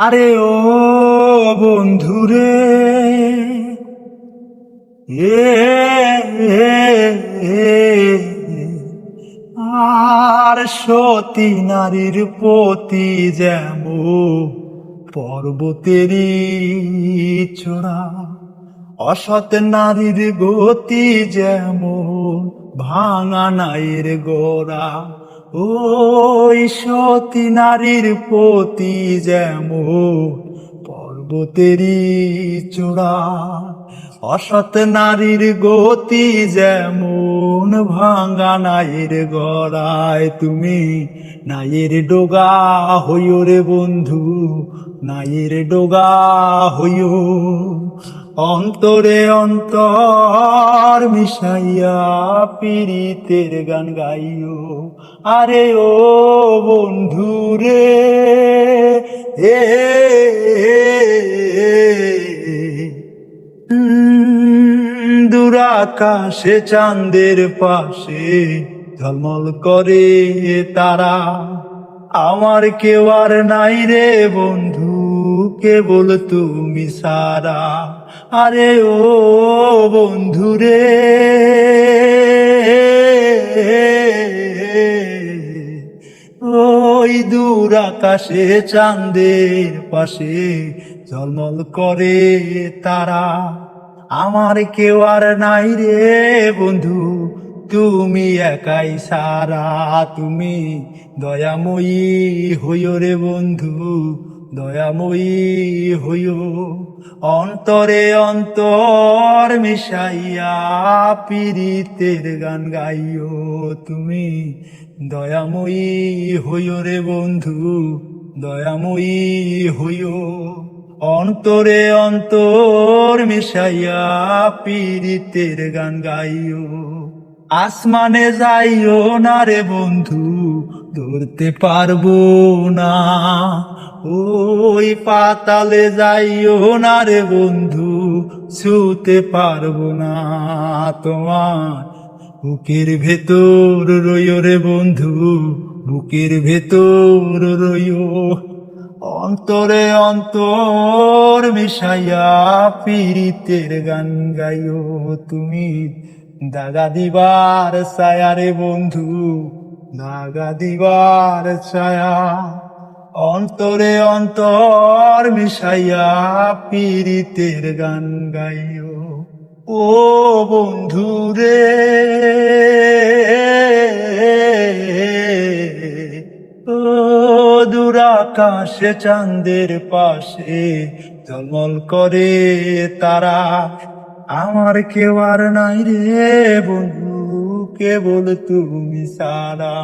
আরে ও বন্ধুরে, আর সতী নারীর প্রতি যেমন পর্বতেরই চূড়া, অসৎ নারীর গতি যেমন ভাঙা নাইর গোড়া। ওই সতী নারীর প্রতি যেমন পর্বতেরই চূড়া, অসৎ নারীর গতি যেমন ভাঙা নাইর গড়ায়। তুমি নাইর ডোগা হইও রে বন্ধু, নাইর ডোগা হইও, অন্তরে অন্তর মিশাইয়া পীড়িতের গান গাইও। আরে ও বন্ধু রে, এ দূরাকাশে চাঁদের পাশে ঝলমল করে তারা, আমার কেউ আর নাই রে বন্ধু, কেবল তুমি সারা। আরে ও বন্ধু রে, ওই দূর আকাশে চাঁদের পাশে ঝলমল করে তারা, আমার কেউ আর নাই রে বন্ধু, তুমি একাই সারা। তুমি দয়াময়ী হইও রে বন্ধু, দয়াময়ী হইও, অন্তরে অন্তর মিশাইয়া পীড়িতের গান গাইও। তুমি দয়াময়ী হইও রে বন্ধু, দয়াময়ী হইও, অন্তরে অন্তর মিশাইয়া পীড়িতের গান গাইও। আসমানে যাইও না রে বন্ধু, ধরতে পারবো না। ওই পাতালে যাইও না রে বন্ধু, ছুতে পারবো না। তোমার বুকের ভেতর রইও রে বন্ধু, বুকের ভেতর রইও, অন্তরে অন্তর মিশাইয়া পীড়িতের গান গাইও। তুমি দাগা দিবার ছায়া রে বন্ধু, দাগা দিবার ছায়া, অন্তরে অন্তর মিশাইয়া পীড়িতের গান গাইও। ও বন্ধু রে, ও দূর আকাশে চাঁদের পাশে ঝলমল করে তারা, আমার কেউ আর নাই রে বন্ধু, কেবল তুমি সারা।